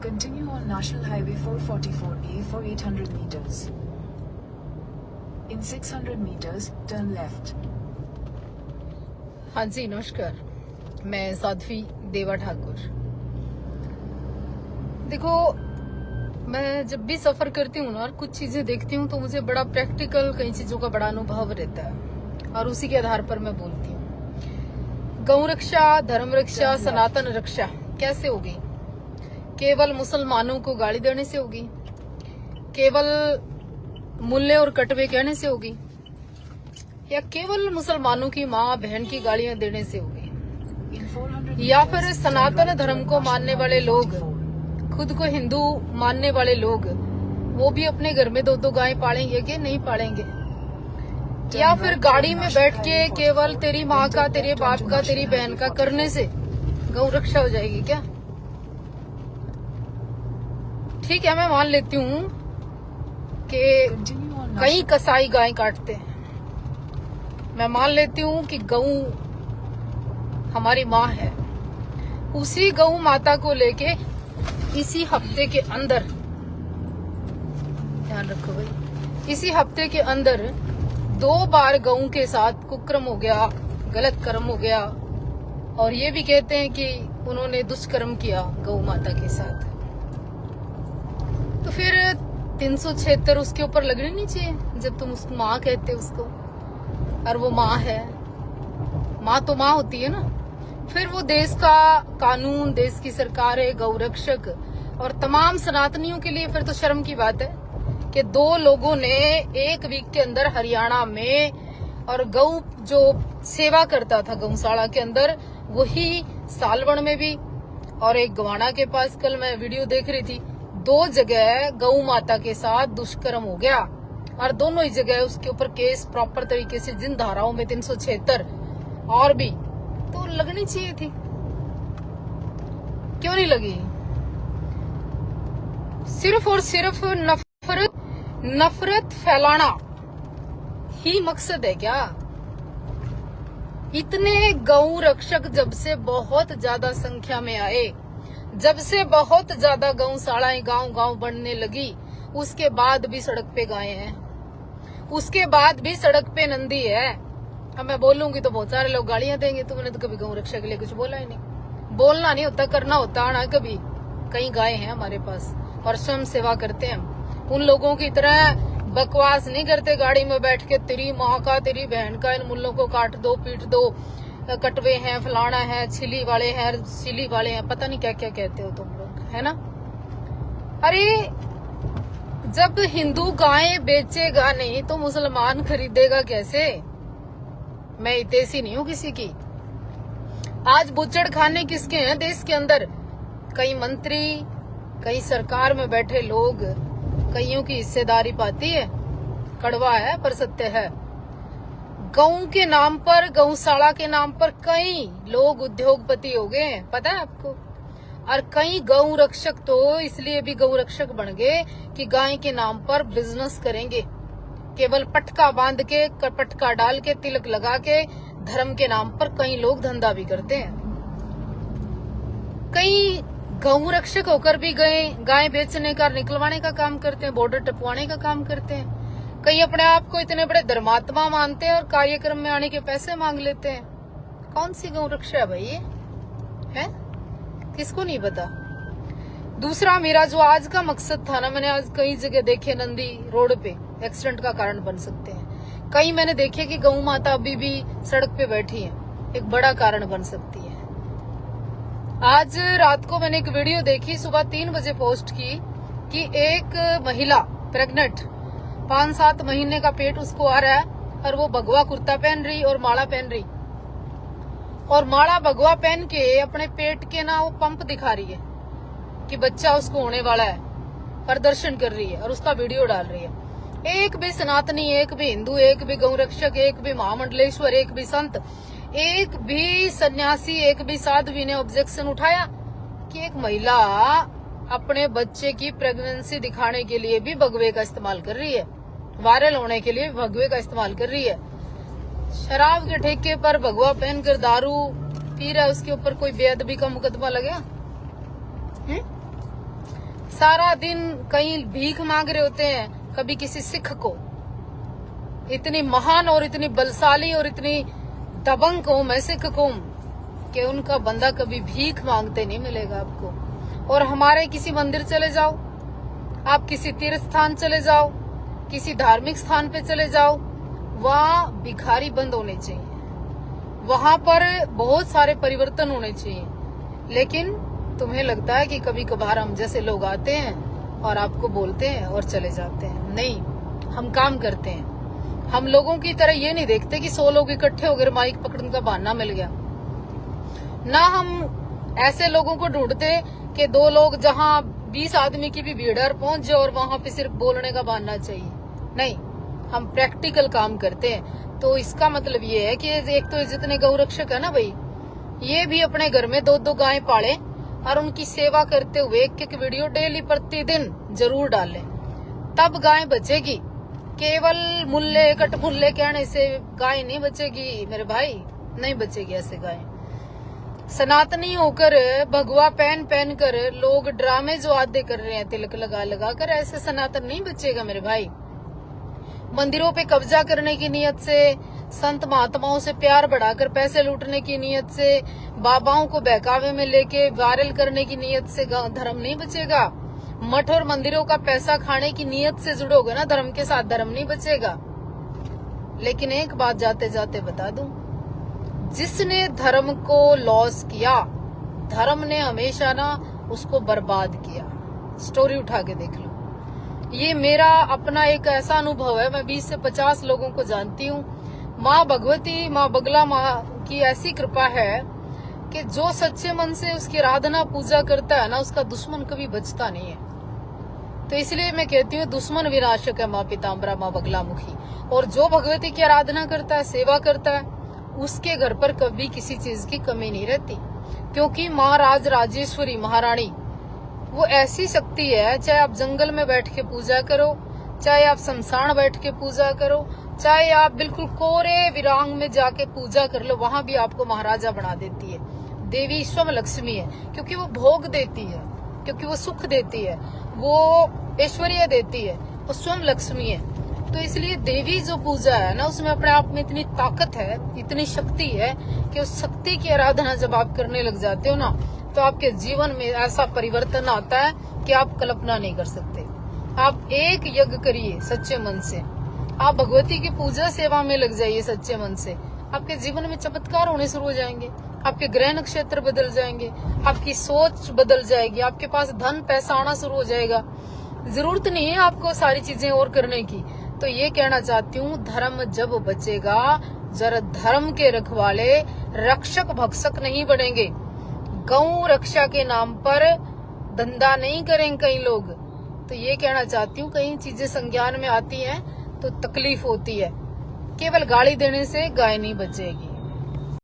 Continue on National Highway 444A for 800 meters. In 600 meters, turn left. हाँ जी, नमस्कार। मैं साध्वी देवा ठाकुर। देखो, मैं जब भी सफर करती हूँ ना और कुछ चीजें देखती हूँ तो मुझे बड़ा प्रैक्टिकल कई चीजों का बड़ा अनुभव रहता है और उसी के आधार पर मैं बोलती हूँ। गौ रक्षा, धर्म रक्षा, सनातन रक्षा कैसे होगी? केवल मुसलमानों को गाली देने से होगी? केवल मुल्ले और कटवे कहने से होगी? या केवल मुसलमानों की माँ बहन की गालियां देने से होगी? या फिर सनातन धर्म को मानने वाले लोग, खुद को हिंदू मानने वाले लोग, वो भी अपने घर में 2-2 गाय पालेंगे कि नहीं पालेंगे? या फिर गाड़ी में बैठ के केवल तेरी माँ का, तेरे बाप का, तेरी बहन का करने से गौ रक्षा हो जाएगी क्या? ठीक है, मैं मान लेती हूँ कि कई कसाई गाय काटते हैं। मैं मान लेती हूँ कि गौ हमारी माँ है। उसी गौ माता को लेके इसी हफ्ते के अंदर, ध्यान रखो भाई, इसी हफ्ते के अंदर 2 बार गौ के साथ कुकर्म हो गया, गलत कर्म हो गया। और ये भी कहते हैं कि उन्होंने दुष्कर्म किया गौ माता के साथ। तो फिर 376 उसके ऊपर लगनी नहीं चाहिए जब तुम उसको माँ कहते हो उसको, और वो माँ है। माँ तो माँ होती है ना। फिर वो देश का कानून, देश की सरकार है, गौ रक्षक और तमाम सनातनियों के लिए फिर तो शर्म की बात है कि 2 लोगों ने 1 वीक के अंदर हरियाणा में, और गौ जो सेवा करता था गौशाला के अंदर, वही सालवण में भी और एक गवाना के पास, कल मैं वीडियो देख रही थी, 2 जगह गौ माता के साथ दुष्कर्म हो गया और दोनों ही जगह उसके ऊपर केस प्रॉपर तरीके से, जिन धाराओं में 376 और भी, तो लगनी चाहिए थी। क्यों नहीं लगी? सिर्फ और सिर्फ नफरत फैलाना ही मकसद है क्या? इतने गौ रक्षक जब से बहुत ज्यादा संख्या में आए, जब से बहुत ज्यादा गौशालाएं गांव-गांव बनने लगी, उसके बाद भी सड़क पे गायें हैं, उसके बाद भी सड़क पे नंदी है। अब मैं बोलूंगी तो बहुत सारे लोग गालियां देंगे, तुमने तो कभी गौ रक्षा के लिए कुछ बोला ही नहीं। बोलना नहीं होता, करना होता है ना। कभी कई गाय हैं हमारे पास और स्वयं सेवा करते हैं। उन लोगों की तरह बकवास नहीं करते गाड़ी में बैठ के, तेरी माँ का, तेरी बहन का, इन मुल्लों को काट दो, पीट दो, कटवे हैं, फलाना है, छिली वाले हैं, सिली वाले हैं, पता नहीं क्या क्या कहते हो तुम लोग, है ना। अरे जब हिंदू गायें बेचेगा नहीं तो मुसलमान खरीदेगा कैसे? मैं हितैषी नहीं हूँ किसी की। आज बुचड़ खाने किसके हैं देश के अंदर? कई मंत्री, कई सरकार में बैठे लोग, कईयों की हिस्सेदारी पाती है। कड़वा है पर सत्य है। गौ के नाम पर, गौशाला के नाम पर कई लोग उद्योगपति हो गए हैं, पता है आपको। और कई गौ रक्षक तो इसलिए भी गौ रक्षक बन गए कि गाय के नाम पर बिजनेस करेंगे। केवल पटका बांध के, पटका डाल के, तिलक लगा के, धर्म के नाम पर कई लोग धंधा भी करते हैं। कई गौ रक्षक होकर भी गाय बेचने का, निकलवाने का काम करते हैं, बॉर्डर टपवाने का काम करते हैं। कई अपने आप को इतने बड़े धर्मात्मा मानते हैं और कार्यक्रम में आने के पैसे मांग लेते हैं। कौन सी गौ रक्षा है भाई ये? है किसको नहीं पता। दूसरा, मेरा जो आज का मकसद था ना, मैंने आज कई जगह देखे नंदी रोड पे एक्सीडेंट का कारण बन सकते हैं। कई मैंने देखे कि गौ माता अभी भी सड़क पे बैठी है, एक बड़ा कारण बन सकती है। आज रात को मैंने एक वीडियो देखी, सुबह 3 बजे पोस्ट की, कि एक महिला प्रेग्नेंट, 5-7 महीने का पेट उसको आ रहा है और वो भगवा कुर्ता पहन रही और माला पहन रही, और माला भगवा पहन के अपने पेट के ना वो पंप दिखा रही है कि बच्चा उसको होने वाला है, प्रदर्शन कर रही है और उसका वीडियो डाल रही है। एक भी सनातनी, एक भी हिंदू, एक भी गौ रक्षक, एक भी महामंडलेश्वर, एक भी संत, एक भी सन्यासी, एक भी साध्वी ने ऑब्जेक्शन उठाया कि एक महिला अपने बच्चे की प्रेगनेंसी दिखाने के लिए भी भगवे का इस्तेमाल कर रही है, वायरल होने के लिए भगवे का इस्तेमाल कर रही है। शराब के ठेके पर भगवा पहनकर दारू पी रहा है उसके ऊपर कोई बेअदबी का मुकदमा लगे? सारा दिन कहीं भीख मांग रहे होते हैं, कभी किसी सिख को। इतनी महान और इतनी बलशाली और इतनी दबंग कौम है सिख कौम कि उनका बंदा कभी भीख मांगते नहीं मिलेगा आपको। और हमारे किसी मंदिर चले जाओ, आप किसी तीर्थ स्थान चले जाओ, किसी धार्मिक स्थान पे चले जाओ, वहाँ भिखारी बंद होने चाहिए, वहां पर बहुत सारे परिवर्तन होने चाहिए। लेकिन तुम्हें लगता है कि कभी कभार हम जैसे लोग आते हैं और आपको बोलते हैं और चले जाते हैं। नहीं, हम काम करते हैं। हम लोगों की तरह ये नहीं देखते कि 100 लोग इकट्ठे हो गए माइक पकड़ने का बहाना मिल गया। ना हम ऐसे लोगों को ढूंढते कि 2 लोग जहां 20 आदमी की भी भीड़ पहुंच जाए और वहां पे सिर्फ बोलने का बहाना चाहिए। नहीं, हम प्रैक्टिकल काम करते हैं। तो इसका मतलब ये है कि एक तो जितने गौरक्षक है ना भाई, ये भी अपने घर में 2-2 गायें पाले और उनकी सेवा करते हुए एक वीडियो डेली प्रतिदिन जरूर डालें, तब गाय बचेगी। केवल मुल्ले कटमुल्ले कहने से गाय नहीं बचेगी मेरे भाई, नहीं बचेगी ऐसे गाय। सनातनी होकर भगवा पहन कर लोग ड्रामे जो आधे कर रहे हैं तिलक लगा कर, ऐसे सनातन नहीं बचेगा मेरे भाई। मंदिरों पे कब्जा करने की नियत से, संत महात्माओं से प्यार बढ़ाकर पैसे लूटने की नियत से, बाबाओं को बहकावे में लेके वायरल करने की नियत से धर्म नहीं बचेगा। मठ और मंदिरों का पैसा खाने की नियत से जुड़ोगे ना धर्म के साथ, धर्म नहीं बचेगा। लेकिन एक बात जाते जाते बता दूं, जिसने धर्म को लॉस किया, धर्म ने हमेशा ना उसको बर्बाद किया। स्टोरी उठा के देख लो। ये मेरा अपना एक ऐसा अनुभव है। मैं 20 से 50 लोगों को जानती हूँ। माँ भगवती, माँ बगला माँ की ऐसी कृपा है कि जो सच्चे मन से उसकी आराधना पूजा करता है ना, उसका दुश्मन कभी बचता नहीं है। तो इसलिए मैं कहती हूँ दुश्मन विनाशक है माँ पीताम्बरा, माँ बगला मुखी। और जो भगवती की आराधना करता है, सेवा करता है, उसके घर पर कभी किसी चीज की कमी नहीं रहती। क्योंकि माँ राज राजेश्वरी महारानी वो ऐसी शक्ति है, चाहे आप जंगल में बैठ के पूजा करो, चाहे आप शमशान बैठ के पूजा करो, चाहे आप बिल्कुल कोरे विरांग में जाके पूजा कर लो, वहां भी आपको महाराजा बना देती है। देवी स्वयं लक्ष्मी है, क्योंकि वो भोग देती है, क्योंकि वो सुख देती है, वो ऐश्वर्य देती है, वो स्वयं लक्ष्मी है। तो इसलिए देवी जो पूजा है ना, उसमें अपने आप में इतनी ताकत है, इतनी शक्ति है कि उस शक्ति की आराधना जब आप करने लग जाते हो ना, तो आपके जीवन में ऐसा परिवर्तन आता है कि आप कल्पना नहीं कर सकते। आप एक यज्ञ करिए सच्चे मन से, आप भगवती की पूजा सेवा में लग जाइए सच्चे मन से, आपके जीवन में चमत्कार होने शुरू हो जाएंगे। आपके ग्रह नक्षत्र बदल जाएंगे, आपकी सोच बदल जाएगी, आपके पास धन पैसा आना शुरू हो जाएगा। जरूरत नहीं है आपको सारी चीजें और करने की। तो ये कहना चाहती हूँ, धर्म जब बचेगा, जरा धर्म के रखवाले रक्षक भक्षक नहीं बनेंगे। गौ रक्षा के नाम पर धंधा नहीं करेंगे कई लोग। तो ये कहना चाहती हूँ, कई चीजें संज्ञान में आती हैं तो तकलीफ होती है। केवल गाली देने से गाय नहीं बचेगी।